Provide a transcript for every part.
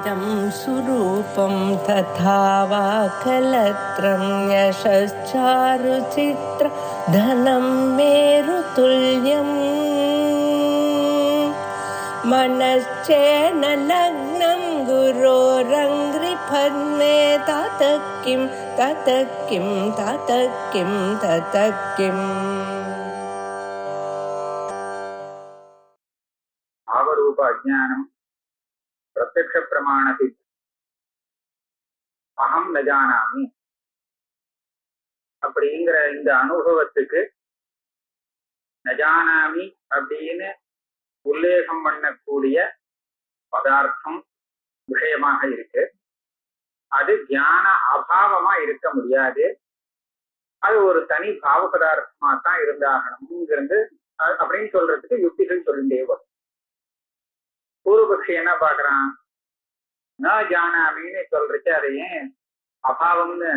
इदं सुरूपं तथा वा कलत्रं यशश्चारुचित्र धनं मेरुतुल्यम् मनश्चेन लग्नं गुरोरङ्घ्रिपद्मे ततः किं ततः किं ततः किं ततः किम् भावरूप अज्ञानम प्रत्यक्ष प्रमाण सिद्ध अहम न जानामि அப்படிங்கிற இந்த அனுபவத்துக்கு நஜானாமி அப்படின்னு உல்லேகம் பண்ணக்கூடிய பதார்த்தம் விஷயமாக இருக்கு. அது ஞான அபாவமா இருக்க முடியாது. அது ஒரு தனி பாவ பதார்த்தமா தான் இருந்தாகணும்ங்கிறது அப்படின்னு சொல்றதுக்கு யுக்திகள் சொல்லிட்டே வரும். பூர்வபக்ஷி என்ன பாக்குறான், ந ஜானாமின்னு சொல்றச்சு அதை ஏன் அபாவம்னு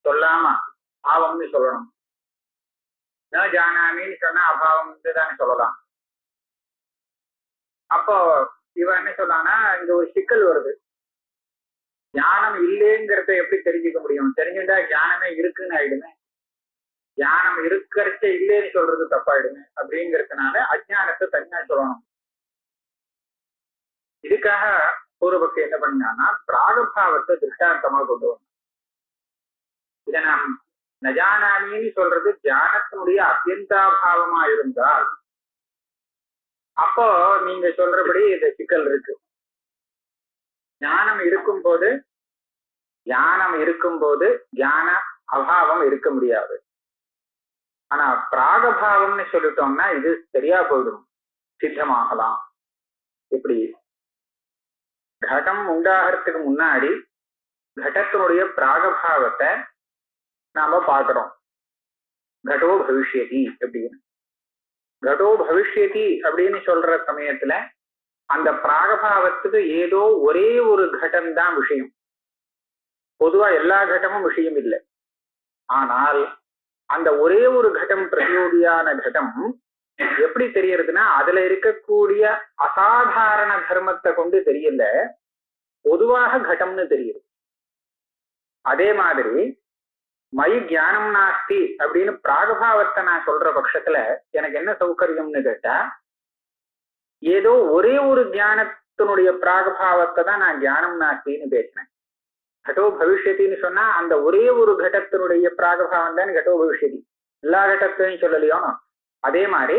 சொல்லாம பாவம்னு சொல்லணும்? ந ஜானாமின்னு சொன்னா அபாவம்னு தானே சொல்லலாம். அப்போ இவன் என்ன சொல்லான்னா, இங்க ஒரு சிக்கல் வருது. ஞானம் இல்லைங்கிறத எப்படி தெரிஞ்சுக்க முடியும்? தெரிஞ்சுட்டா ஞானமே இருக்குன்னு ஆயிடுமே. ஞானம் இருக்கிறச்ச இல்லைன்னு சொல்றது தப்பாயிடுமே. அப்படிங்கிறதுனால அஜ்ஞானத்தை தனியா சொல்லணும். இதுக்காக பூர்வபக்ஷி என்ன பண்ணான்னா, பிராகபாவத்தை திருஷ்டாந்தமா கொண்டு வரும். இதை நாம் நஜானாமின்னு சொல்றது ஞானத்தினுடைய அத்தியந்தாபாவமா இருந்தால் அப்போ நீங்க சொல்றபடி இந்த சிக்கல் இருக்கு. ஞானம் இருக்கும்போது ஞான அபாவம் இருக்க முடியாது. ஆனா பிராகபாவம்னு சொல்லிட்டோம்னா இது சரியா போயிடும், சித்தமாகலாம். எப்படி? கடம் உண்டாகிறதுக்கு முன்னாடி கடத்தினுடைய பிராகபாவத்தை நாம பார்க்கிறோம். கடோ பவிஷ்யதி அப்படின்னு. கடோ பவிஷ்யதி அப்படின்னு சொல்ற சமயத்துல அந்த பிராகபாவத்துக்கு ஏதோ ஒரே ஒரு கடம் தான் விஷயம். பொதுவா எல்லா கடமும் விஷயம் இல்லை. ஆனால் அந்த ஒரே ஒரு கடம் பிரதியோகியான கடம் எப்படி தெரியறதுன்னா, அதுல இருக்கக்கூடிய அசாதாரண தர்மத்தை கொண்டு தெரியல, பொதுவாக கடம்னு தெரியுது. அதே மாதிரி மயி ஞானம் நாஸ்தி அப்படின்னு பிராகபாவத்தை நான் சொல்ற பட்சத்துல எனக்கு என்ன சௌகரியம்னு கேட்டா, ஏதோ ஒரே ஒரு ஞானத்தினுடைய பிராகபாவத்தை தான் நான் ஞானம் நாஸ்தின்னு பேசினேன். கடோ பவிஷ்யத்தின்னு சொன்னா அந்த ஒரே ஒரு கடத்தினுடைய பிராகபாவம் தான் கடோ பவிஷ்யதி. எல்லா கடத்தையும் சொல்லலையோ. அதே மாதிரி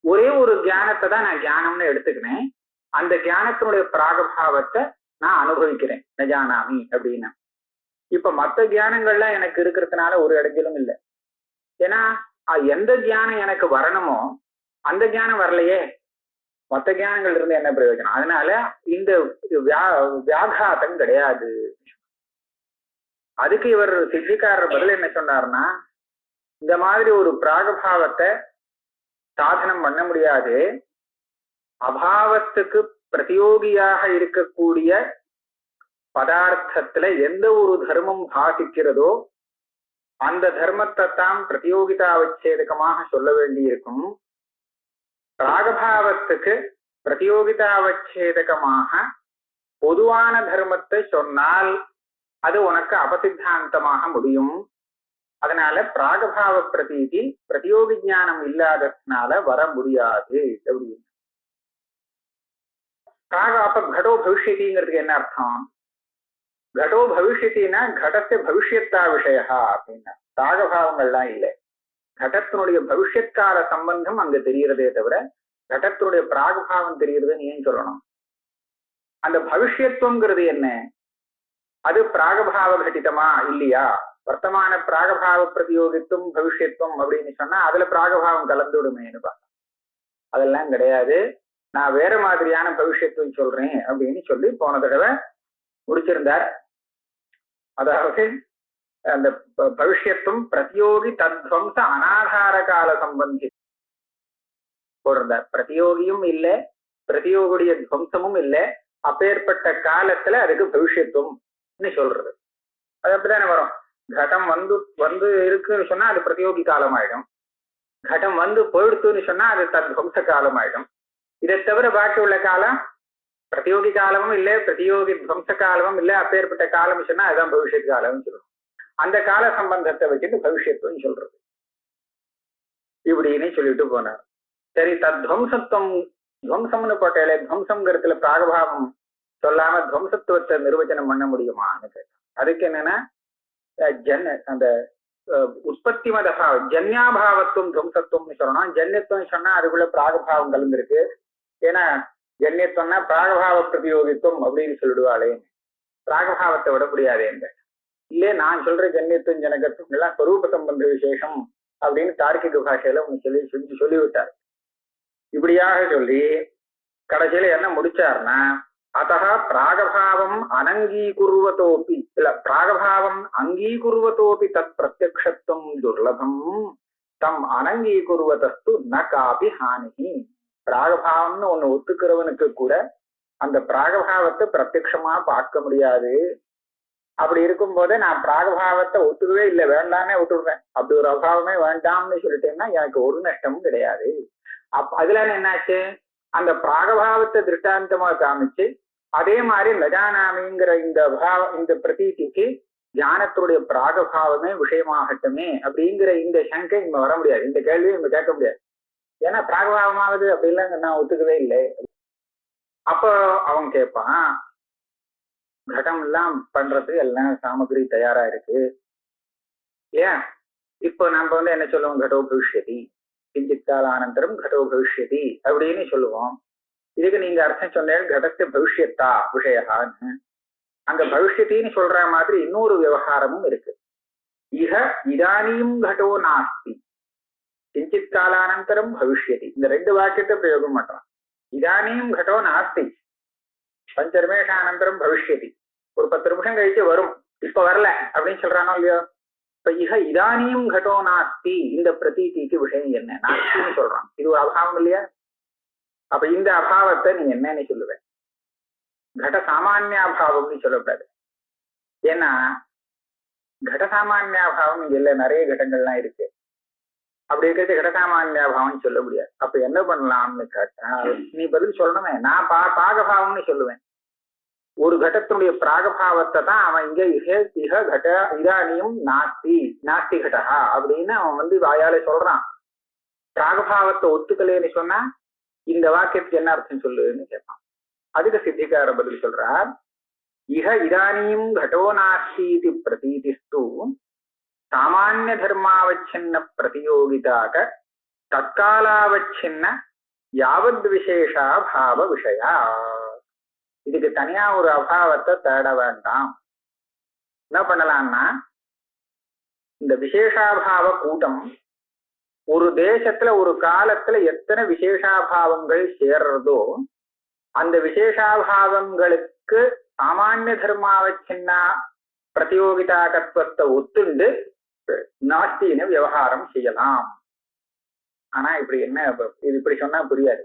ஒரே ஒரு ஞானத்தை தான் நான் ஞானம்னு எடுத்துக்கினேன். அந்த ஞானத்தினுடைய பிராகபாவத்தை நான் அனுபவிக்கிறேன் நஜானாமி அப்படின்னு. இப்ப மற்ற ஞானங்கள்லாம் எனக்கு இருக்கிறதுனால ஒரு இடைஞ்சலும் இல்லை. ஏன்னா எந்த ஞானம் எனக்கு வரணுமோ அந்த ஞானம் வரலையே, மற்ற ஞானங்கள் இருந்து என்ன பிரயோஜனம்? அதனால இந்த வியாகாதம் கிடையாது. அதுக்கு இவர் சித்திக்காரர் பதில் என்ன சொன்னார்னா, இந்த மாதிரி ஒரு பிராகபாவத்தை சாதனம் பண்ண முடியாது. அபாவத்துக்கு பிரதியோகியாக இருக்கக்கூடிய பதார்த்தத்துல எந்த ஒரு தர்மம் பாசிக்கிறதோ அந்த தர்மத்தை தான் பிரதியோகிதாவச்சேதகமாக சொல்ல வேண்டி இருக்கும். பிராகபாவத்துக்கு பிரதியோகிதாவச்சேதகமாக பொதுவான தர்மத்தை சொன்னால் அது உனக்கு அபசித்தாந்தமாக முடியும். அதனால பிராகபாவ பிரதீதி பிரதியோகி ஞானம் இல்லாததுனால வர முடியாது அப்படின்னு. அப்ப கடோ பவிஷ்யதிங்கிறதுக்கு என்ன அர்த்தம்? கடோ பவிஷ்யத்தின்னா கடத்தை பவிஷ்யத்தா விஷயா அப்படின்னா பிராகபாவங்கள்லாம் இல்லை. கடத்தினுடைய பவிஷ்யத்கால சம்பந்தம் அங்க தெரியறதே தவிர கடத்தினுடைய பிராகபாவம் தெரியறதுன்னு ஏன் சொல்லணும்? அந்த பவிஷ்யத்துவங்கிறது என்ன? அது பிராகபாவ கட்டிதமா இல்லையா? வர்த்தமான பிராகபாவ பிரதியோகித்துவம் பவிஷ்யத்துவம் அப்படின்னு சொன்னா அதுல பிராகபாவம் கலந்து விடுமேன்னு பார்த்தா அதெல்லாம் கிடையாது. நான் வேற மாதிரியான பவிஷ்யத்துவம் சொல்றேன் அப்படின்னு சொல்லி போன தடவை முடிச்சிருந்தார். அதாவது அந்த பவிஷ்யத்துவம் பிரதியோகி தத்வம்ச அனாதார கால சம்பந்தி போட்டிருந்தார். பிரதியோகியும் இல்லை, பிரதியோகிய துவம்சமும் இல்லை. அப்பேற்பட்ட காலத்துல அதுக்கு பவிஷ்யத்துவம்னு சொல்றது. அது அப்படித்தானே வரும். கடம் வந்து இருக்குன்னு சொன்னா அது பிரதியோகி காலம் ஆயிடும். கடம் வந்து போயிடுத்துன்னு சொன்னா அது தத்வம்ச காலம் ஆயிடும். இதை தவிர பாக்கி உள்ள காலம் பிரதியோகி காலமும் இல்லை, பிரதியோகி துவம்ச காலமும் இல்லை. அப்பேற்பட்ட காலம் சொன்னா அதுதான் பவிஷ்யத் காலம்னு சொல்லணும். அந்த கால சம்பந்தத்தை வச்சுட்டு பவிஷ்யத்துவம் சொல்றது இப்படின்னு சொல்லிட்டு போனார். சரி, தத்வம்சத்துவம் துவம்சம்னு போட்டாலே துவம்சம்ங்கிறதுல பிராகபாவம் சொல்லாம துவம்சத்துவத்தை நிர்வச்சனம் பண்ண முடியுமான்னு கேட்டான். அதுக்கு என்னன்னா அந்த உற்பத்தி மதபாவம் ஜன்யாபாவத்துவம் துவம்சத்துவம்னு சொல்லணும். ஜன்யத்துவம் சொன்னா அதுக்குள்ள பிராகபாவம் கலந்துருக்கு. ஏன்னா ஜன்யத்துவம்னா பிராகபாவ பிரதியோகித்துவம் அப்படின்னு சொல்லிடுவாளே, பிராகபாவத்தை விட முடியாதேங்க. இல்லே நான் சொல்ற ஜன்யத்துவம் ஜனகத்துவம் எல்லாம் ஸ்வரூப சம்பந்த விசேஷம் அப்படின்னு தார்க்கிக பாஷையில ஒண்ணு சொல்லிவிட்டார். இப்படியாக சொல்லி கடைசியில என்ன முடிச்சார்னா, அத்தः பிராகபாவம் அனங்கீகுர்வதோபி இல்ல பிராகபாவம் அங்கீகுர்வதோபி தத் பிரத்யக்ஷத்துவம் துர்லபம் தம் அனங்கீகுர்வதஸ்து ந காபி ஹானிஹி. பிராகபாவம்னு ஒண்ணு ஒத்துக்கிறவனுக்கு கூட அந்த பிராகபாவத்தை பிரத்யக்ஷமா பார்க்க முடியாது. அப்படி இருக்கும் போதே நான் பிராகபாவத்தை ஒத்துக்கவே இல்லை, வேண்டாமே விட்டுடுவேன். அப்படி ஒரு அபாவமே வேண்டாம்னு சொல்லிட்டேன்னா எனக்கு ஒரு நஷ்டமும் கிடையாது. அதுல என்னாச்சு, அந்த பிராகபாவத்தை திருஷ்டாந்தமா காமிச்சு அதே மாதிரி நஜானாமிங்கிற இந்த பிரதீதிக்கு ஞானத்துடைய பிராகபாவமே விஷயமாகட்டுமே அப்படிங்கிற இந்த சங்கை இங்க வர முடியாது, இந்த கேள்வியை இங்க கேட்க முடியாது. ஏன்னா பிராகபாவமாவது அப்படிலாம் நான் ஒத்துக்கவே இல்லை. அப்போ அவன் கேட்பான், கடம் எல்லாம் பண்றதுக்கு எல்லாம் சாமகிரி தயாரா இருக்கு, ஏன் இப்போ நம்ம என்ன சொல்லுவோம், கடோ பவிஷ்யதி கிஞ்சித் காலானந்தரம் கடோ பவிஷ்யதி அப்படின்னு சொல்லுவோம். இதுக்கு நீங்க அர்த்தம் சொன்னேன் கடத்தை பவிஷ்யத்தா விஷயான்னு. அங்க பவிஷ்யத்தின்னு சொல்ற மாதிரி இன்னொரு விவகாரமும் இருக்கு. இஹ இதானியும் கடோ நாஸ்தி கிஞ்சித் காலானந்தரம் பவிஷ்யதி, இந்த ரெண்டு வாக்கியத்தை பிரயோகம் பண்றான். இதானியும் கடோ நாஸ்தி பஞ்சரமேஷானந்தரம் பவிஷ்யதி, ஒரு 10 நிமிஷம் கழிச்சு வரும், இப்ப வரல அப்படின்னு சொல்றானோ இல்லையோ. இப்ப இஹ இதானியும் கடோ நாஸ்தி, இந்த பிரதீதிக்கு விஷயம் என்ன, நாஸ்தின்னு சொல்றான். இது ஒரு அபாவம் இல்லையா? அப்ப இந்த அபாவத்தை நீ என்னன்னு சொல்லுவேன்? கட சாமானியாபாவம்னு சொல்லக்கூடாது. ஏன்னா கட சாமானியாபாவம் இங்க இல்ல, நிறைய கடங்கள்லாம் இருக்கு. அப்படி இருக்கிறது கட சாமானியாபாவம் சொல்ல முடியாது. அப்ப என்ன பண்ணலாம்னு கேட்டா நீ பதில் சொல்லணுமே. நான் பாகபாவம்னு சொல்லுவேன். ஒரு கடத்தினுடைய பிராகபாவத்தை தான் அவன் இங்க இஹ கட இதானியும் நாஸ்தி நாஸ்தி கடகா அப்படின்னு அவன் வாயாலே சொல்றான். பிராகபாவத்தை ஒத்துக்கலைன்னு சொன்னா இந்த வாக்கியத்துக்கு என்ன அர்த்தம் சொல்லுன்னு கேட்பான். அதுக்கு சித்திகார பதில் சொல்றார், இஹ இதானியும் கடோ நாஸ்தி பிரதீதிஸ்து சாமானிய தர்மாவச்சின்ன பிரதியோகிதாக தற்காலாவச்சின்ன யாவத் விசேஷா பாவ விஷயா. இதுக்கு தனியா ஒரு அபாவத்தை தேட வேண்டாம். என்ன பண்ணலாம்னா, இந்த விசேஷாபாவ கூட்டம் ஒரு தேசத்துல ஒரு காலத்துல எத்தனை விசேஷாபாவங்கள் சேர்றதோ அந்த விசேஷாபாவங்களுக்கு சாமானிய தர்மாவச்சின்ன பிரதியோகிதாகத்துவத்தை ஒத்துண்டு நாஸ்தின்னு விவகாரம் செய்யலாம். ஆனா இப்படி என்ன, இது இப்படி சொன்னா புரியாது.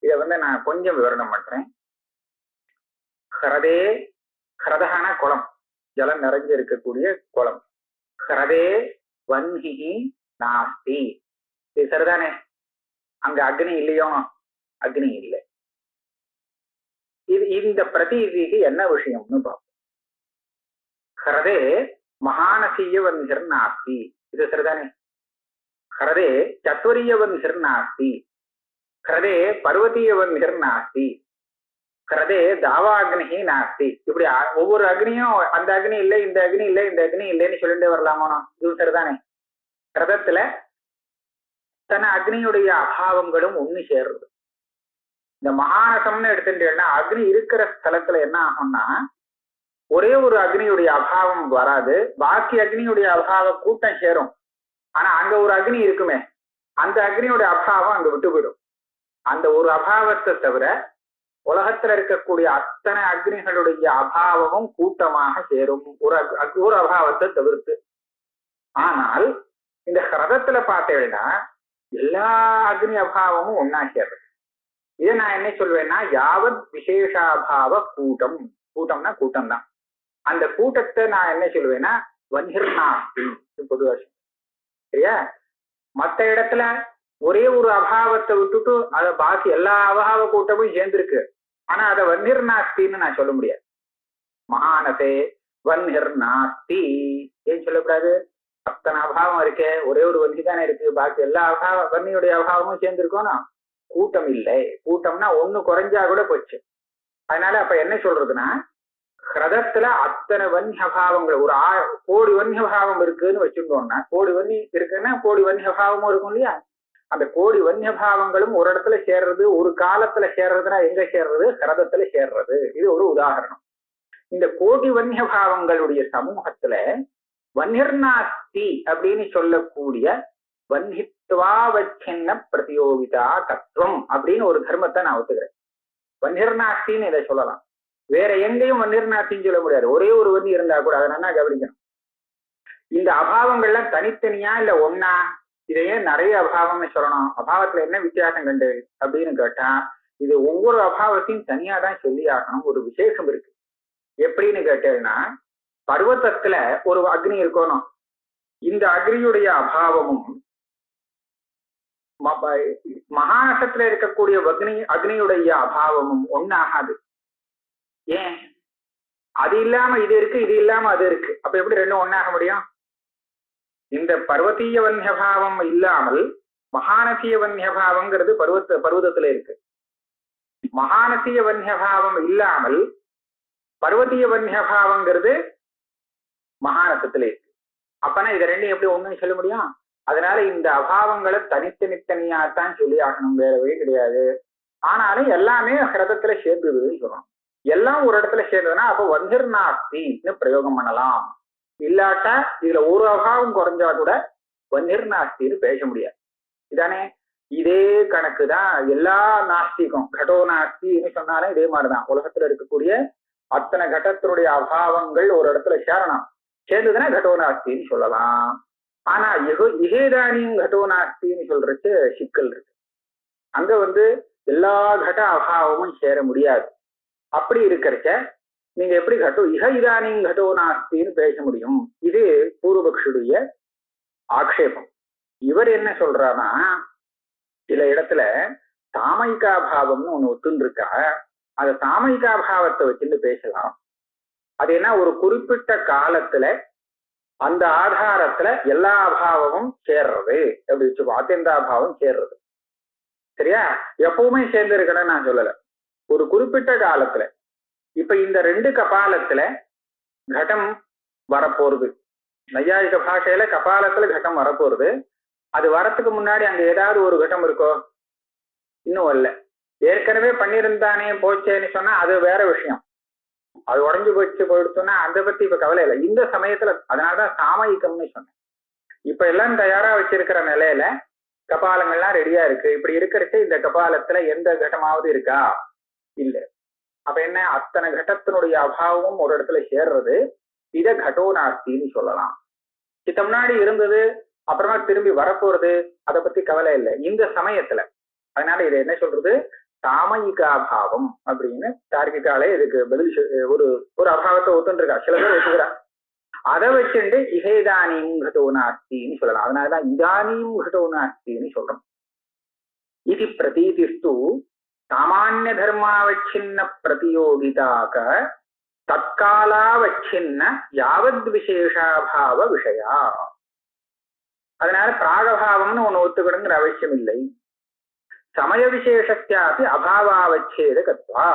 இதை நான் கொஞ்சம் விவரணம் பண்றேன். ஹரதே, ஹரதகான குளம், ஜலம் நிறைஞ்சு இருக்கக்கூடிய குளம். ஹரதே வன்ஹி நாஸ்தி, இது சரிதானே? அங்க அக்னி இல்லையோ? அக்னி இல்லை. இந்த பிரதீதிக்கு என்ன விஷயம்னு பார்ப்போம். ஹரதே மகானசீய வன்ஹிர் நாஸ்தி, இது சரிதானே? ஹரதே சத்வரிய வன்ஹிர் நாஸ்தி, ஹரதே பர்வதீய வன்ஹிர் நாஸ்தி, ஹரதே தாவாக்னி நாஸ்தி. இப்படி ஒவ்வொரு அக்னியும் அந்த அக்னி இல்லை, இந்த அக்னி இல்லை, இந்த அக்னி இல்லைன்னு சொல்லிட்டு வரலாமோ? இது சரிதானே? கிரதத்துல தன அக்னியுடைய அபாவங்களும் ஒண்ணு சேர்றது. இந்த மகானசம்னு எடுத்துட்டேன்னா அக்னி இருக்கிற ஸ்தலத்துல என்ன ஆகும்னா ஒரே ஒரு அக்னியுடைய அபாவம் வராது, பாக்கி அக்னியுடைய அபாவ கூட்டம் சேரும். ஆனா அங்க ஒரு அக்னி இருக்குமே, அந்த அக்னியுடைய அபாவம் அங்க விட்டு போயிடும். அந்த ஒரு அபாவத்தை தவிர உலகத்துல இருக்கக்கூடிய அத்தனை அக்னிகளுடைய அபாவமும் கூட்டமாக சேரும், ஒரு அபாவத்தை தவிர்த்து. ஆனால் இந்த ஹிரதத்துல பார்த்தேன்னா எல்லா அக்னி அபாவமும் ஒன்னா சேர்றது. இதை நான் என்ன சொல்வேன்னா, யாவத் விசேஷாபாவ கூட்டம், கூட்டம்னா கூட்டம் தான். அந்த கூட்டத்தை நான் என்ன சொல்லுவேன்னா வன்ஹிர்நாஸ்தி, பொதுவாக சரியா? மற்ற இடத்துல ஒரே ஒரு அபாவத்தை விட்டுட்டு அதை பாக்கி எல்லா அபாவ கூட்டமும் சேர்ந்திருக்கு. ஆனா அதை வன்னிர் நாஸ்தின்னு நான் சொல்ல முடியாது. மகானசே வன்னிர் நாஸ்தி ஏன் சொல்லக்கூடாது? அத்தனை அபாவம் இருக்கே, ஒரே ஒரு வன்னி தானே இருக்கு, பாக்கி எல்லா வன்னியுடைய அபாவமும் சேர்ந்திருக்கோம்னா கூட்டம் இல்லை. கூட்டம்னா ஒண்ணு குறைஞ்சா கூட போச்சு. அதனால அப்ப என்ன சொல்றதுன்னா, ஹிரதத்துல அத்தனை வன்னியபாவங்கள் ஒரு கோடி வன்னியபாவம் இருக்குன்னு வச்சுட்டோம்னா, கோடி வன்னி இருக்குன்னா கோடி வன்னியபாவமும் இருக்கும் இல்லையா? அந்த கோடி வன்னியபாவங்களும் ஒரு இடத்துல சேர்றது, ஒரு காலத்துல சேர்றதுன்னா எங்க சேர்றது? ஹிரதத்துல சேர்றது. இது ஒரு உதாரணம். இந்த கோடி வன்னியபாவங்களுடைய சமூகத்துல வன்னிர்நாஸ்தி அப்படின்னு சொல்லக்கூடிய வன்னித்வாவச்சின்ன பிரதியோகிதா தத்துவம் அப்படின்னு ஒரு தர்மத்தை நான் ஒத்துக்கிறேன். வன்னிர்நாஸ்தின்னு இதை சொல்லலாம். வேற எங்கேயும் வன்னிர்நாஸ்தின்னு சொல்ல முடியாது. ஒரே ஒரு வன்னி இருந்தா கூட அதை நல்லா கவனிக்கணும். இந்த அபாவங்கள்லாம் தனித்தனியா இல்ல ஒன்னா? இதையே நிறைய அபாவம்னு சொல்லணும். அபாவத்துல என்ன வித்தியாசம் கண்டு அப்படின்னு கேட்டா, இது ஒவ்வொரு அபாவத்தையும் தனியா தான் சொல்லி ஆகணும். ஒரு விசேஷம் இருக்கு. எப்படின்னு கேட்டேன்னா, பர்வத்தத்துல ஒரு அக்னி இருக்கணும். இந்த அக்னியுடைய அபாவமும் மகாநசத்துல இருக்கக்கூடிய அக்னியுடைய அபாவமும் ஒன்னாகாது. ஏன்? அது இல்லாம இது இருக்கு, இது இல்லாம அது இருக்கு. அப்ப எப்படி ரெண்டும் ஒன்னாக முடியும்? இந்த பர்வதீய வன்யபாவம் இல்லாமல் மகாநசிய வன்யபாவங்கிறது பர்வதத்துல இருக்கு. மகாநசிய வன்யபாவம் இல்லாமல் பர்வதீய வன்யபாவங்கிறது மகாநசத்துல இருக்கு. அப்பனா இதை ரெண்டும் எப்படி ஒண்ணுன்னு சொல்ல முடியும்? அதனால இந்த அபாவங்களை தனித்தனித்தனியாத்தான் சொல்லி ஆகணும், வேற வழி கிடையாது. ஆனாலும் எல்லாமே ஹிரதத்துல சேர்ந்துதுன்னு சொல்லணும். எல்லாம் ஒரு இடத்துல சேர்ந்ததுன்னா அப்போ வன்னிர்நாஸ்தின்னு பிரயோகம் பண்ணலாம். இல்லாட்டா இதுல ஒரு அபாவம் குறைஞ்சா கூட வன்னிர்நாஸ்தின்னு பேச முடியாது. இதானே? இதே கணக்கு தான் எல்லா நாஸ்திக்கும். கடோ நாஸ்தின்னு சொன்னாலும் இதே மாதிரிதான். உலகத்துல இருக்கக்கூடிய அத்தனை கடத்தினுடைய அபாவங்கள் ஒரு இடத்துல சேரணும். சேர்ந்ததுன்னா கடோ நாஸ்தின்னு சொல்லலாம். ஆனா இகேதானியும் கடோ நாஸ்தின்னு சொல்றதுக்கு சிக்கல் இருக்கு. அங்க எல்லா கட அபாவமும் சேர முடியாது. அப்படி இருக்கிறச்ச நீங்க எப்படி இதானியும் கடோ நாஸ்தின்னு பேச முடியும்? இது பூர்வபக்ஷுடைய ஆக்ஷேபம். இவர் என்ன சொல்றாருன்னா, சில இடத்துல சாமயிகாபாவம்னு ஒண்ணு ஒத்துன்னு இருக்கா. அந்த சாமயிகாபாவத்தை வச்சுட்டு பேசலாம். அது என்ன, ஒரு குறிப்பிட்ட காலத்துல அந்த ஆதாரத்துல எல்லா அபாவமும் சேர்றது அப்படி வச்சுக்கோ. அத்தியந்தாபாவம் சேர்றது. சரியா? எப்பவுமே சேர்ந்து இருக்கணும்னு நான் சொல்லல. ஒரு குறிப்பிட்ட காலத்துல, இப்ப இந்த ரெண்டு கபாலத்துல கடம் வரப்போறது. நையாயிக பாஷையில கபாலத்துல கட்டம் வரப்போறது. அது வரத்துக்கு முன்னாடி அங்க ஏதாவது ஒரு கட்டம் இருக்கோ? இன்னும் வரல. ஏற்கனவே பண்ணியிருந்தானே போச்சேன்னு சொன்னா அது வேற விஷயம். அது உடஞ்சு போயிடுச்சுன்னா அதை பத்தி இப்ப கவலை இல்லை. இந்த சமயத்துல அதனாலதான் சாமயிகம்னு சொன்னேன். இப்ப எல்லாம் தயாரா வச்சிருக்கிற நிலையில கபாலங்கள்லாம் ரெடியா இருக்கு. இப்படி இருக்கிறச்சு இந்த கபாலத்துல எந்த கட்டமாவது இருக்கா? இல்ல. அப்ப என்ன, அத்தனை கட்டத்தினுடைய அபாவமும் ஒரு இடத்துல சேர்றது. இத கடோ நாஸ்தின்னு சொல்லலாம். இத்த முன்னாடி இருந்தது, அப்புறமா திரும்பி வரப்போறது, அதை பத்தி கவலை இல்லை இந்த சமயத்துல. அதனால இதை என்ன சொல்றது, சாமயிகாபாவம் அப்படின்னு தார்க்கிகாலே இதுக்கு பதில் ஒரு அபாவத்தை ஒத்துருக்கா. சில பேர் ஒத்துக்கிறா. அதை வச்சுட்டு இகேதானியும் கடோ நாஸ்தின்னு சொல்லலாம். அதனாலதான் இதானியும் கடோ நாஸ்தின்னு சொல்றோம். இது பிரதீதிஸ்து சாமானிய தர்மாவச்சின்ன பிரதியோகிதாக தற்காலாவச்சின்ன யாவத் விசேஷாபாவ விஷயா. அதனால பிராகபாவம்னு ஒண்ணு ஒத்துக்கணுங்கிற அவசியம் இல்லை. சமய விசேஷத்தியாபி அபாவாவச்சேத கத்வா.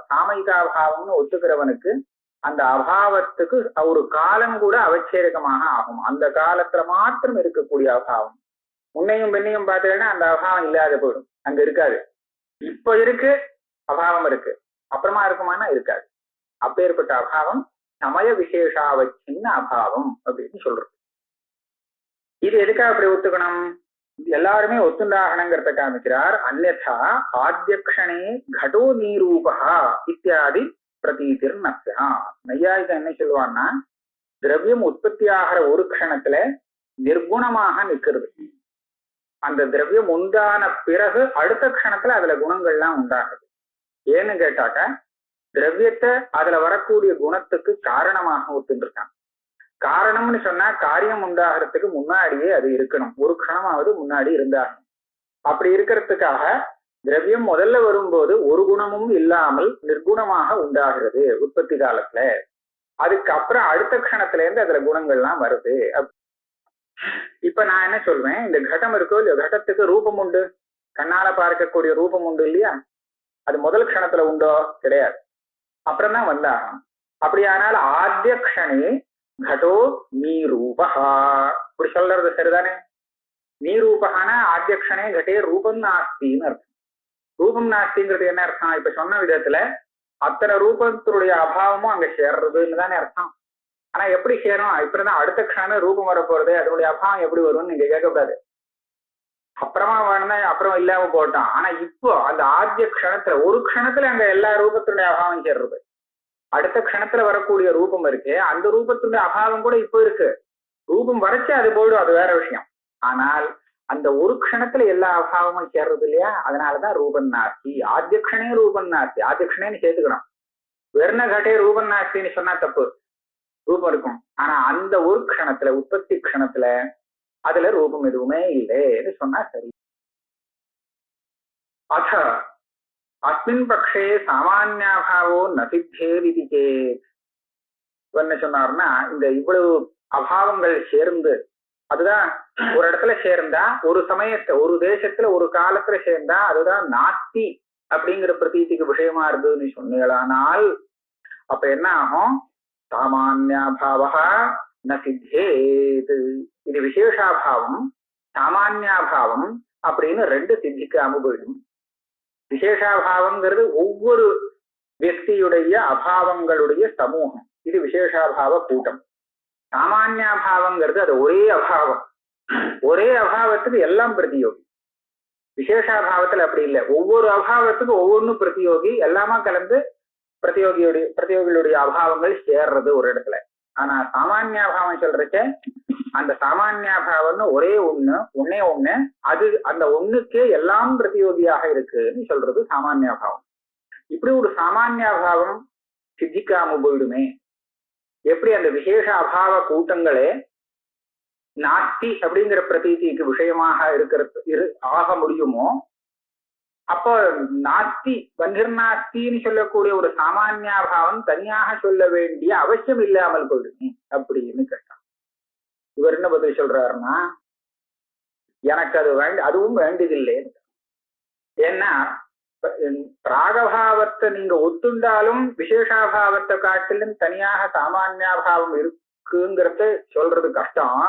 சாமயிகாபாவம்னு ஒத்துக்கிறவனுக்கு அந்த அபாவத்துக்கு ஒரு காலம் கூட அவச்சேதகமாக ஆகும். அந்த காலத்துல மாத்திரம் இருக்கக்கூடிய அபாவம். முன்னையும் பெண்ணையும் பார்த்தீங்கன்னா அந்த அபாவம் இல்லாத போயிடும், அங்க இருக்காது. இப்ப இருக்கு அபாவம் இருக்கு, அப்புறமா இருக்குமானா இருக்காது. அப்பேற்பட்ட அபாவம் சமய விசேஷாவச்சின்ன அபாவம் அப்படின்னு சொல்றது. இது எதுக்காக அப்படி ஒத்துக்கணும்? எல்லாருமே ஒத்துண்டாகணுங்கிறத காமிக்கிறார். அந்நதா ஆத்யக்ஷணே கடோ நீரூபா இத்தியாதி பிரதீதிர் நஸ்யா. நையாயிகம் என்ன சொல்லுவான்னா, திரவியம் உற்பத்தி ஆகிற ஒரு க்ஷணத்துல நிர்குணமாக நிற்கிறது. அந்த திரவியம் உண்டான பிறகு அடுத்த க்ஷணத்துல அதுல குணங்கள்லாம் உண்டாகுது. ஏன்னு கேட்டாக்க, திரவியத்தை அதுல வரக்கூடிய குணத்துக்கு காரணமாக ஒத்துருக்காங்க. காரணம்னு சொன்னா காரியம் உண்டாகிறதுக்கு முன்னாடியே அது இருக்கணும், ஒரு க்ஷணமாவது முன்னாடி இருந்தாகணும். அப்படி இருக்கிறதுக்காக திரவியம் முதல்ல வரும்போது ஒரு குணமும் இல்லாமல் நிர்குணமாக உண்டாகிறது உற்பத்தி காலத்துல. அதுக்கப்புறம் அடுத்த க்ஷணத்துல இருந்து அதுல குணங்கள்லாம் வருது. இப்ப நான் என்ன சொல்வேன், இந்த கடம் இருக்கோ இல்லையோ, கடத்துக்கு ரூபம் உண்டு, கண்ணால பார்க்கக்கூடிய ரூபம் உண்டு இல்லையா? அது முதல் க்ஷணத்துல உண்டோ? கிடையாது, அப்புறம் தான் வந்தாகும். அப்படியானால் ஆத்திய க்ஷணே கடோ நீரூபஹா, இப்படி சொல்றது சரிதானே? நீரூபகானா ஆத்திய க்ஷணே கடே ரூபம் நாஸ்தின்னு அர்த்தம். ரூபம் நாஸ்திங்கிறது என்ன அர்த்தம்? இப்ப சொன்ன விதத்துல அத்தனை ரூபத்தினுடைய அபாவமும் அங்க சேர்றதுன்னு தானே அர்த்தம். ஆனா எப்படி சேரும்? இப்பதான் அடுத்த க்ஷணம் ரூபம் வர போறது, அதனுடைய அபாவம் எப்படி வரும்னு நீங்க கேட்கக்கூடாது. அப்புறமா வேணும்னா அப்புறம் இல்லாம போட்டான். ஆனா இப்போ அந்த ஆத்திய க்ஷணத்துல ஒரு க்ஷணத்துல அங்க எல்லா ரூபத்தினுடைய அபாவம் சேர்றது. அடுத்த க்ஷணத்துல வரக்கூடிய ரூபம் இருக்கு, அந்த ரூபத்தினுடைய அபாவம் கூட இப்போ இருக்கு. ரூபம் வரைச்சு அது போயிடும், அது வேற விஷயம். ஆனால் அந்த ஒரு க்ஷணத்துல எல்லா அபாவமும் சேர்றது இல்லையா? அதனாலதான் ரூபன் நாஸ்தி. ஆத்திய க்ஷணே ரூபன் நாஸ்தி, ஆத்திய க்ஷணேன்னு சேர்த்துக்கணும். வெர்ண கட்டே ரூபன் நாஸ்தின்னு சொன்னா தப்பு. ரூபம் இருக்கும், ஆனா அந்த ஒரு க்ஷணத்துல உற்பத்தி க்ஷணத்துல அதுல ரூபம் எதுவுமே இல்லைன்னு சொன்னா சரி. அத அஸ்மின் பக்ஷே சாமான்யாபாவோ நசித்தேதி சேத், என்ன சொன்னார்னா, இந்த இவ்வளவு அபாவங்கள் சேர்ந்து, அதுதான் ஒரு இடத்துல சேர்ந்தா, ஒரு சமயத்தை ஒரு தேசத்துல ஒரு காலத்துல சேர்ந்தா அதுதான் நாஸ்தி அப்படிங்கிற பிரதீதிக்கு விஷயமா இருந்ததுன்னு சொன்னீங்களானால் அப்ப என்ன ஆகும்? சாமான்யாபாவா ந சித்தேத். இது விசேஷாபாவம் சாமான்யாபாவம் அப்படின்னு ரெண்டு சித்திக்காம போயிடும். விசேஷாபாவங்கிறது ஒவ்வொரு வியக்தியுடைய அபாவங்களுடைய சமூகம், இது விசேஷாபாவ கூட்டம். சாமான்யாபாவங்கிறது அது ஒரே அபாவம், ஒரே அபாவத்துக்கு எல்லாம் பிரதியோகி. விசேஷாபாவத்துல அப்படி இல்லை, ஒவ்வொரு அபாவத்துக்கும் ஒவ்வொன்றும் பிரதியோகி, எல்லாமா கலந்து பிரதியோகிகளுடைய அபாவங்கள் சேர்றது ஒரு இடத்துல. ஆனா சாமான்யாபாவம் சொல்றச்ச அந்த சாமான்யாபாவம்னு ஒரே ஒன்னே ஒண்ணு, அது அந்த ஒண்ணுக்கே எல்லாம் பிரதியோகியாக இருக்குன்னு சொல்றது சாமான்யாபாவம். இப்படி ஒரு சாமான்யாபாவம் சித்திக்காம போயிடுமே. எப்படி அந்த விசேஷ அபாவ கூட்டங்களே நாஸ்தி அப்படிங்கிற பிரதீதிக்கு விஷயமாக ஆக முடியுமோ, அப்போ நாஸ்தி வன்னிர்நாஸ்தின்னு சொல்லக்கூடிய ஒரு சாமான்யாபாவம் தனியாக சொல்ல வேண்டிய அவசியம் இல்லாமல் போயிடுமே அப்படின்னு கேட்டான். இவர் என்ன பதில் சொல்றாருன்னா, எனக்கு அது அதுவும் வேண்டியதில்லை. ஏன்னா பிராகபாவத்தை நீங்க ஒத்துண்டாலும் விசேஷாபாவத்தை காட்டிலும் தனியாக சாமான்யாபாவம் இருக்குங்கிறத சொல்றது கஷ்டம்.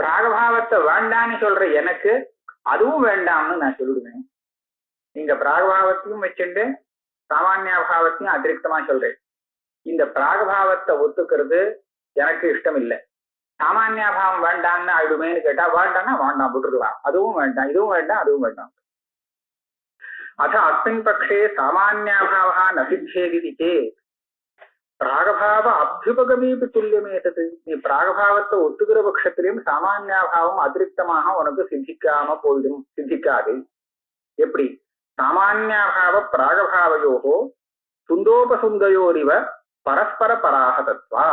பிராகபாவத்தை வேண்டான்னு சொல்ற எனக்கு அதுவும் வேண்டாம்னு நான் சொல்லிடுவேன். நீங்க பிராகபாவத்தையும் வச்சுட்டு சாமான்யாபாவத்தையும் அதிருப்தமா சொல்றேன். இந்த பிராகபாவத்தை ஒத்துக்கிறது எனக்கு இஷ்டம் இல்லை, சாமான்யாபாவம் வேண்டாம்னு ஆயிடுமேன்னு கேட்டா வேண்டாம்னா வேண்டாம் விட்டுருக்கலாம், அதுவும் வேண்டாம் இதுவும் வேண்டாம் அதுவும் வேண்டாம். அத அஸ்மின் பக்ஷே சாமான்யாபாவா நசித்தேதி சேத் பிராகபாவ அபியுபகமீபி துல்லியமேதது. நீ பிராகபாவத்தை ஒத்துக்கிற பட்சத்திலையும் சாமான்யாபாவம் அதிருப்தமாக உனக்கு சித்திக்காது. எப்படி? சாமான்யாபாவ பிராகபாவயோகோ சுந்தோபசுந்தயோரிவ பரஸ்பர பராகதத்வா.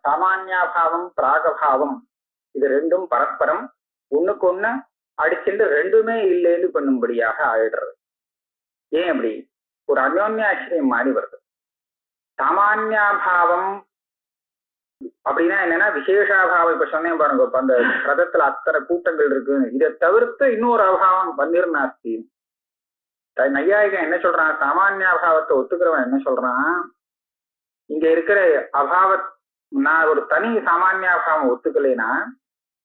சாமான்யாபாவம் பிராகபாவம் இது ரெண்டும் பரஸ்பரம் ஒண்ணுக்கு ஒண்ணு அடிச்சுட்டு ரெண்டுமே இல்லைன்னு பண்ணும்படியாக ஆயிடுறது. ஏன் அப்படி? ஒரு அந்யோன்யாசிரியம் மாறி வருது. சாமான்யாபாவம் அப்படின்னா என்னன்னா விசேஷாபாவம். இப்ப சொன்னேன் பாருங்க, அந்த ரதத்துல அத்தனை கூட்டங்கள் இருக்கு, இதை தவிர்த்து இன்னொரு அபாவம் வன்னிர்நாஸ்தி. நையாயிகன் என்ன சொல்றான்? சாமான்யாபாவத்தை ஒத்துக்கிறவன் என்ன சொல்றான், இங்க இருக்கிற நான் ஒரு தனி சாமான்யாபாவம் ஒத்துக்கலைன்னா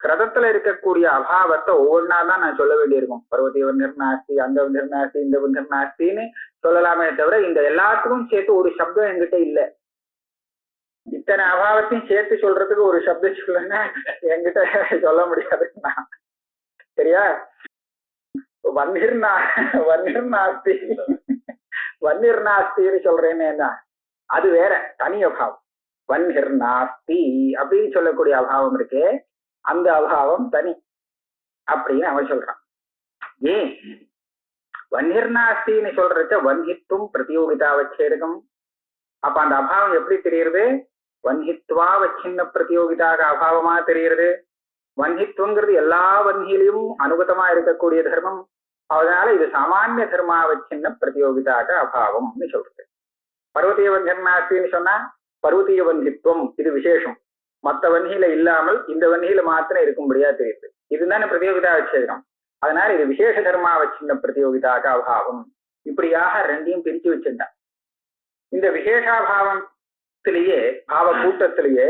கிரதத்துல இருக்கக்கூடிய அபாவத்தை ஒவ்வொன்னா தான் நான் சொல்ல வேண்டியிருக்கும். பர்வதி வன்னிர்நாஸ்தி, அந்த வன்னிர்நாஸ்தி, இந்த வன்னிர்நாஸ்தின்னு சொல்லலாமே தவிர இந்த எல்லாத்துக்கும் சேர்த்து ஒரு சப்தம் என்கிட்ட இல்லை. இத்தனை அபாவத்தையும் சேர்த்து சொல்றதுக்கு ஒரு சப்தம் சொல்லுன்னா என்கிட்ட சொல்ல முடியாதுன்னா, சரியா? வன்னிர்நாஸ்தி வன்னிர்நாஸ்தின்னு சொல்றேன்னு அது வேற தனி அபாவம். வன்னிர்நாஸ்தி அப்படின்னு சொல்லக்கூடிய அபாவம் இருக்கு, அந்த அபாவம் தனி அப்படின்னு அவன் சொல்றான். ஏன் வன்னிர்நாஸ்தின்னு சொல்றச்ச வன்ஹித்துவம் பிரதியோகிதா வச்சேருக்கும். அப்ப அந்த அபாவம் எப்படி தெரியுது? வன்ஹித்வா வச்சின்ன பிரதியோகிதாக அபாவமா தெரியுது. வன்ஹித்துவங்கிறது எல்லா வன்னியிலையும் அனுகதமா இருக்கக்கூடிய தர்மம். அதனால இது சாமானிய தர்மாவச்சின்ன பிரதியோகிதாக அபாவம்னு சொல்றது. பர்வதீய வன்யன்னாஸ்தின்னு சொன்னா பர்வதீய வன்கித்துவம் இது விசேஷம். மற்ற வன்னியில இல்லாமல் இந்த வன்னியில மாத்திரம் இருக்கும்படியா தெரியுது. இதுதானே பிரதியோகிதா வச்சிருக்கோம். அதனால இது விசேஷ தர்மாவச்சின்ன பிரதியோகிதாக அபாவம். இப்படியாக ரெண்டையும் பிரிச்சு வச்சிருந்தான். இந்த விசேஷாபாவத்திலேயே பாவ கூட்டத்திலேயே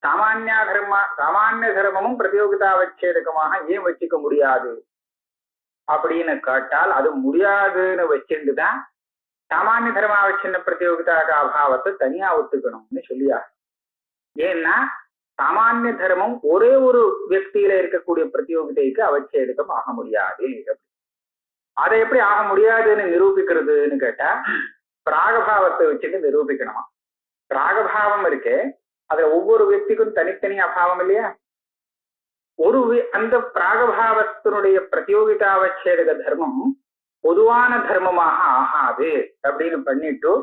சாமானிய தர்மமும் பிரதியோகிதாவச்சேதகமாக ஏன் வச்சுக்க முடியாது அப்படின்னு கேட்டால் அது முடியாதுன்னு வச்சுட்டுதான் சாமானிய தர்மாவச்சின்ன பிரதியோகிதாக அபாவத்தை தனியா ஒத்துக்கணும்னு சொல்லியா. ஏன்னா சாமானிய தர்மம் ஒரே ஒரு வியக்தியில இருக்கக்கூடிய பிரதியோகிதைக்கு அவச்சேதகம் ஆக முடியாது. அதை எப்படி ஆக முடியாதுன்னு நிரூபிக்கிறதுன்னு கேட்டா பிராகபாவத்தை வச்சுட்டு நிரூபிக்கணுமா. பிராகபாவம் இருக்கு, அதுல ஒவ்வொரு வியக்திக்கும் தனித்தனி அபாவம் இல்லையா. அந்த பிராகபாவத்தினுடைய பிரதியோகிதாவச்சேதக தர்மம் பொதுவான தர்மமாக ஆகாது அப்படின்னு பண்ணிட்டு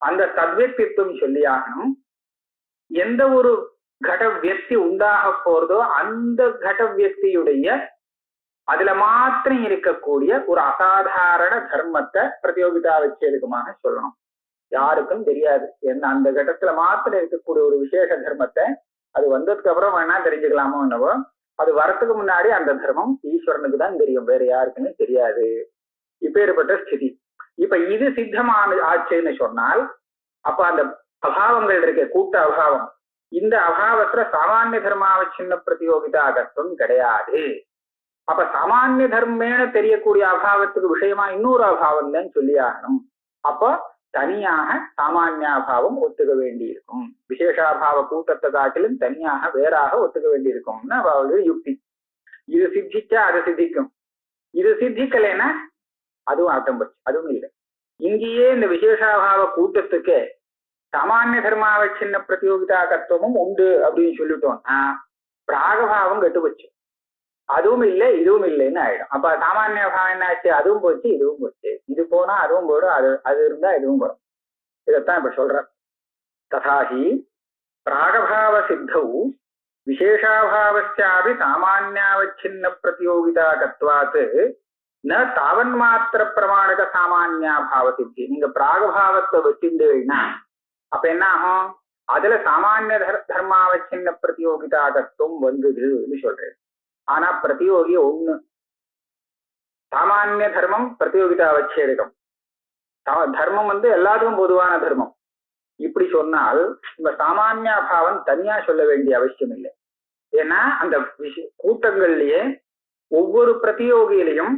அந்த தத்வியக்தித்துவம் சொல்லி ஆகணும். எந்த ஒரு கட வியக்தி உண்டாக போறதோ அந்த கட வியக்தியுடைய அதுல மாத்திரம் இருக்கக்கூடிய ஒரு அசாதாரண தர்மத்தை பிரதியோகிதாவச்சேதகமாக சொல்லணும். யாருக்கும் தெரியாது. என்ன அந்த கட்டத்துல மாத்திரம் இருக்கக்கூடிய ஒரு விசேஷ தர்மத்தை அது வந்ததுக்கு அப்புறம் வேணா தெரிஞ்சுக்கலாமோ என்னவோ, அது வரத்துக்கு முன்னாடி அந்த தர்மம் ஈஸ்வரனுக்கு தான் தெரியும், வேற யாருக்குன்னு தெரியாது. இப்பேற்பட்ட ஸ்திதி. இப்ப இது சித்தமான ஆச்சுன்னு சொன்னால் அப்ப அந்த அபாவங்கள் இருக்க கூட்ட அபாவம், இந்த அபாவத்துல சாமானிய தர்மாவச்சின்ன பிரதியோகிதாகத்துவம் கிடையாது. அப்ப சாமானிய தர்மேன தெரியக்கூடிய அபாவத்துக்கு விஷயமா இன்னொரு அபாவம் தான் சொல்லி ஆகணும். அப்போ தனியாக சாமானியாபாவம் ஒத்துக்க வேண்டியிருக்கும். விசேஷாபாவ கூட்டத்தை காட்டிலும் தனியாக வேறாக ஒத்துக்க வேண்டியிருக்கும்னு அவளுடைய யுக்தி. இது சித்திச்சா அது சித்திக்கும், இது சித்திக்கலைன்னா அதுவும் ஆட்டம் போச்சு, அதுவும் இல்லை. இங்கேயே இந்த விசேஷாபாவ கூட்டத்துக்கு சாமானிய தர்மாவச்சின்ன பிரதியோகிதாகத்துவமும் உண்டு அப்படின்னு சொல்லிட்டோம்னா பிராகபாவம் கெட்டு போச்சு. அதுவும் இல்லை இதுவும் இல்லைன்னு ஆயிடும். அப்ப சாமானிய பாவம் என்ன ஆச்சு, அதுவும் போச்சு இதுவும் போச்சு. இது போனா அதுவும் போயிடும், அது இருந்தா இதுவும் வரும். இதைத்தான் இப்ப சொல்ற. ததாஹி பிராகபாவ சித்தௌ விசேஷாபாவஸ்யாபி சாமானியாவச்சின்ன பிரதியோகிதாகத்வாத் ந தாவன்மாத்திர பிரமாணக சாமானியாபாவ சித்தி. நீங்க பிராகபாவத்தை வச்சுட்டீங்கன்னா அப்ப என்ன ஆகும், அதுல சாமானிய தர்மாவச்சின்ன பிரதியோகிதாகத்துவம் வந்ததுன்னு சொல்றேன். ஆனா பிரதியோகி ஒண்ணு, சாமானிய தர்மம் பிரதியோகிதாவச்சேதகம். தர்மம் எல்லாத்துக்கும் பொதுவான தர்மம். இப்படி சொன்னால் இந்த சாமானிய பாவம் தனியா சொல்ல வேண்டிய அவசியம் இல்லை. ஏன்னா அந்த கூட்டங்கள்லயே ஒவ்வொரு பிரதியோகியிலையும்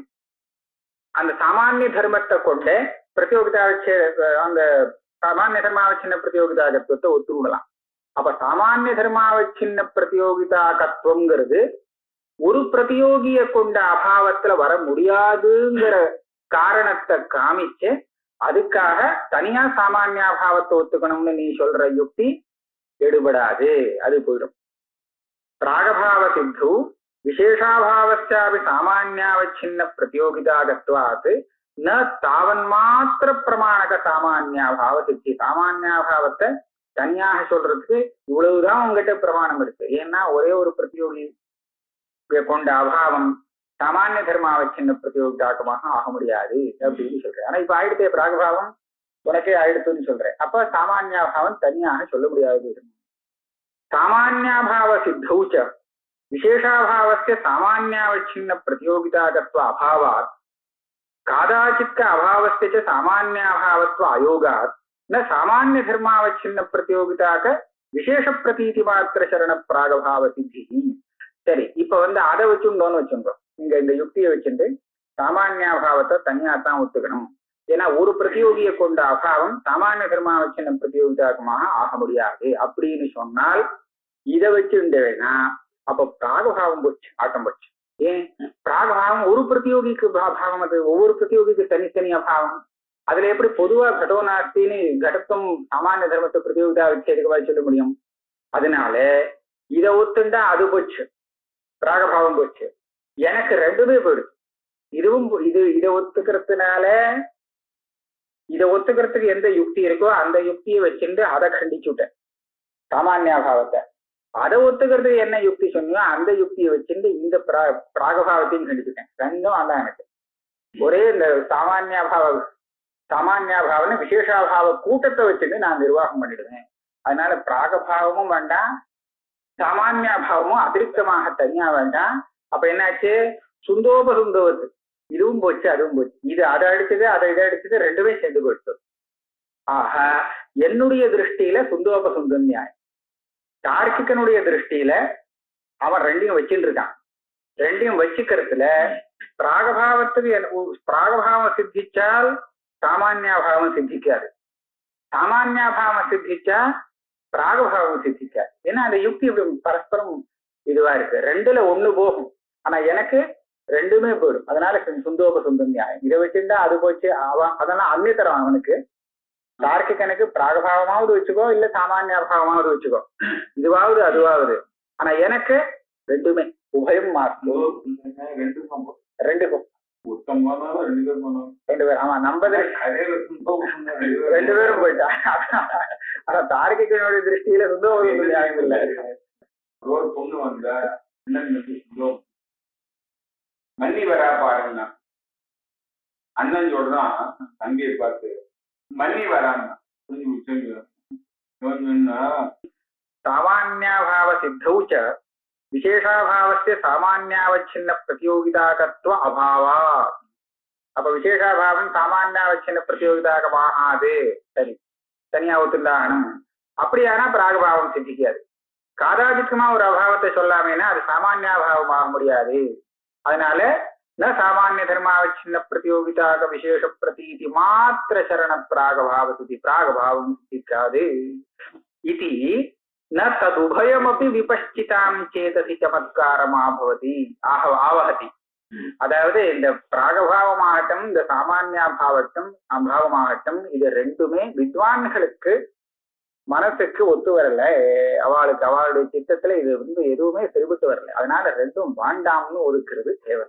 அந்த சாமானிய தர்மத்தை கொண்டு பிரதியோகிதாவச்சே அந்த சாமானிய தர்மாவச்சின்ன பிரதியோகிதாகத்துவத்தை ஒத்துவிடலாம். அப்ப சாமானிய தர்மாவச்சின்ன பிரதியோகிதாகத்துவங்கிறது ஒரு பிரதியோகிய கொண்ட அபாவத்துல வர முடியாதுங்கிற காரணத்தை காமிச்சு அதுக்காக தனியா சாமானியாபாவத்தை ஒத்துக்கணும்னு நீ சொல்ற யுக்தி எடுபடாது, அது போயிடும். பிராகபாவ சித்து விசேஷாபாவஸ்யாபி சாமானியாவச்சின்ன பிரதியோகிதாகத்வாத் ந தாவன்மாத்திர பிரமாணக சாமானியாபாவ சித்தி. சாமானியாபாவத்தை தனியாக சொல்றதுக்கு இவ்வளவுதான் உங்ககிட்ட பிரமாணம் இருக்கு. ஏன்னா ஒரே ஒரு பிரதியோகி கொண்ட அபாவம் சாமானிய தர்மாவச்சின்ன பிரதியோகிதாகமாக ஆக முடியாது அப்படின்னு சொல்றேன். ஆனா இப்ப ஆயிடுத்தே பிராகபாவம் உனக்கே ஆயிடுத்துன்னு சொல்றேன். அப்ப சாமானியாபாவம் தனியாக சொல்ல முடியாது. சாமானியாபாவ சித்தௌச்ச விசேஷாபாவஸ்ய சாமானியாவச்சின்ன பிரதியோகிதாகத்வ அபாவாத் காதாச்சித்க அபாவஸ்ய சாமானியாபாவத்வ அயோகாத் ந சாமானிய தர்மாவச்சின்ன பிரதியோகிதாக விசேஷ பிரதீதி மாத்திர சரண பிராகபாவ சித்தி. சரி, இப்ப அதை வச்சுட்டோன்னு வச்சுட்டோம். இங்க இந்த யுக்தியை வச்சுட்டு சாமானியாபாவத்தை தனியாத்தான் ஒத்துக்கணும். ஏன்னா ஒரு பிரதியோகியை கொண்ட அபாவம் சாமானிய தர்மாவச்சின்ன பிரதியோகிதாகமாக ஆக முடியாது அப்படின்னு சொன்னால் இதை வச்சுட்டேன்னா அப்ப பிராகபாவம் போச்சு, ஆட்டம் போச்சு. ஏன் பிராகபாவம் ஒரு பிரதியோகிக்கு பாவம், அது ஒவ்வொரு பிரதியோகிக்கு தனித்தனி அபாவம். அதுல எப்படி பொதுவா கடோநாஸ்தின்னு கடத்தும் சாமானிய தர்மத்தை பிரதியோகிதாவச்சேதகமாக சொல்ல முடியும்? அதனால இதை ஒத்துண்டா அது போச்சு, பிராகபாவம் போச்சு. எனக்கு ரெண்டுமே போயிடுச்சு. இதுவும் இதை ஒத்துக்கிறதுனால இதை ஒத்துக்கிறதுக்கு எந்த யுக்தி இருக்கோ அந்த யுக்தியை வச்சுட்டு அதை கண்டிச்சு விட்டேன் சாமானியாபாவத்தை. அதை ஒத்துக்கிறதுக்கு என்ன யுக்தி சொன்னியோ அந்த யுக்தியை வச்சுட்டு இந்த பிராகபாவத்தையும் கண்டிச்சுட்டேன். ரெண்டும் அதான் எனக்கு. ஒரே இந்த சாமானியாபாவன விசேஷாபாவ கூட்டத்தை வச்சுட்டு நான் நிர்வாகம் பண்ணிடுவேன். அதனால பிராகபாவமும் வேண்டாம், சாமானியாபாவமும் அதிருப்தமாக தனியா வேண்டாம். அப்ப என்னாச்சு, சுந்தோபசுந்தோவது இதுவும் போச்சு அதுவும் போச்சு, இது அதை அடிச்சது அதை இதை அடிச்சது, ரெண்டுமே சேர்ந்து போயிடுச்சு. ஆக என்னுடைய திருஷ்டியில சுந்தோபசுந்தம் நியாயம், தார்க்கிகனுடைய திருஷ்டியில அவன் ரெண்டையும் வச்சுட்டு இருக்கான். ரெண்டையும் வச்சுக்கிறதுல பிராகபாவத்துக்கு பிராகபாவம் சித்திச்சால் சாமானியாபாவம் சித்திக்காது, சாமானியாபாவம் சித்திச்சா பிராகபாவம் சித்திக்காது. ஏன்னா அந்த யுக்தி பரஸ்பரம் இதுவா இருக்கு, ரெண்டுல ஒண்ணு போகும், ஆனா எனக்கு ரெண்டுமே போயிடும். அதனால சுந்தோபசுந்தம் நியாயம். இதை வச்சுட்டா அது போச்சு, அதெல்லாம் அந்நியத்தரம் அவனுக்கு. தார்க்கிகனுக்கு பிராகபாவமாவது வச்சுக்கோ, இல்ல சாமானியாபாவமாவது வச்சுக்கோ, இதுவாவது அதுவாவது. ஆனா எனக்கு ரெண்டுமே உபயம் மாற்றும். ரெண்டுக்கும் ரெண்டு பேரும், ஆமா நம்பது ரெண்டு பேரும் போயிட்டா. ஆனா தார்க்கிகனுடைய திருஷ்டியில சுந்தோபசுந்தம் நியாயம் இல்லை. ஒரு பொண்ணு வந்த மன்னி வரா பாருங்க, அண்ணன் சொல்றான் தங்கையை பார்த்து மன்னி வரான்னா சாமான்யாபாவ சித்தௌ ச விசேஷாபாவஸ்ய சாமான்யாவச்சின்ன பிரதியோகிதாகத்துவ அபாவா. அப்ப விசேஷாபாவம் சாமான்யாவச்சின்ன பிரதியோகிதாகமாகாது, சரி தனியா ஒத்துண்டாகணும். அப்படியானா பிராகபாவம் சித்திக்காது. காதாதிக்கமா ஒரு அபாவத்தை சொல்லாமேனா அது சாமான்யாபாவமாக முடியாது. அதனால ந சாமானிய தர்மாவச்சின்ன பிரதியோகிதாக விசேஷ பிரதீதி மாத்திர சரண பிராகபாவ சித்தி, பிராகபாவம் சித்திக்காது. இது ந ததுபயமபி விபஷ்சிதாம் சேதசி சமத்காரமா பவதி ஆவஹதி. அதாவது இந்த பிராகபாவமாகட்டும் இந்த சாமானியாபாவட்டும் அபாவமாகட்டும், இது ரெண்டுமே வித்வான்களுக்கு மனசுக்கு ஒத்து வரல, அவளுடைய சித்தத்துல இது எதுவுமே சரிபட்டு வரல. அதனால ரெண்டும் வாண்டாம்னு ஒதுக்குறது தேவை.